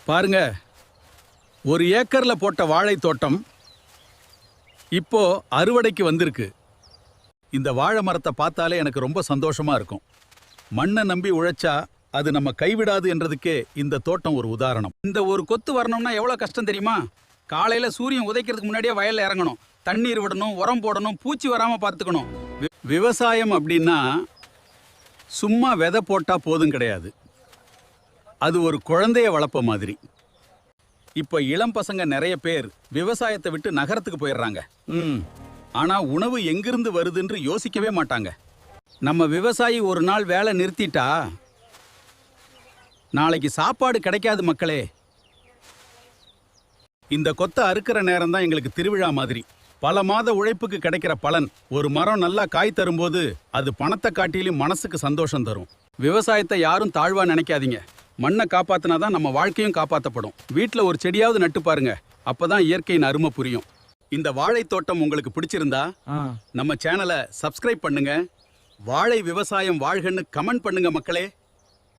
பாருங்க, ஒரு ஏக்கர்ல போட்ட வாழை தோட்டம் இப்போ அறுவடைக்கு வந்திருக்கு. இந்த வாழை மரத்தை பார்த்தாலே எனக்கு ரொம்ப சந்தோஷமா இருக்கும். மண்ணை நம்பி உழைச்சா அது நம்ம கைவிடாது என்றதுக்கே இந்த தோட்டம் ஒரு உதாரணம். இந்த ஒரு கொத்து வரணும்னா எவ்வளவு கஷ்டம் தெரியுமா? காலையில சூரியன் உதைக்கிறதுக்கு முன்னாடியே வயல்ல இறங்கணும், தண்ணீர் விடணும், உரம் போடணும், பூச்சி வராம பார்த்துக்கணும். விவசாயம் அப்படின்னா சும்மா விதை போட்டா போதும் கிடையாது. அது ஒரு குழந்தைய வளர்ப்ப மாதிரி. இப்ப இளம் பசங்க நிறைய பேர் விவசாயத்தை விட்டு நகரத்துக்கு போயிடுறாங்க. ஆனா உணவு எங்கிருந்து வருதுன்னு யோசிக்கவே மாட்டாங்க. நம்ம விவசாயி ஒரு நாள் வேலை நிறுத்திட்டா நாளைக்கு சாப்பாடு கிடைக்காது மக்களே. இந்த கொத்தை அறுக்கிற நேரம் தான் எங்களுக்கு திருவிழா மாதிரி. பல மாத உழைப்புக்கு கிடைக்கிற பலன். ஒரு மரம் நல்லா காய் தரும்போது அது பணத்தை காட்டிலும் மனசுக்கு சந்தோஷம் தரும். விவசாயத்தை யாரும் தாழ்வா நினைக்காதீங்க. மண்ணை காப்பாத்தினாதான் நம்ம வாழ்க்கையும் காப்பாற்றப்படும். வீட்டில் ஒரு செடியாவது நட்டு பாருங்க, அப்பதான் இயற்கையின் அருமை புரியும். இந்த வாழை தோட்டம் உங்களுக்கு பிடிச்சிருந்தா நம்ம சேனலை சப்ஸ்கிரைப் பண்ணுங்க. வாழை விவசாயம் வாழ்கன்னு கமெண்ட் பண்ணுங்க மக்களே.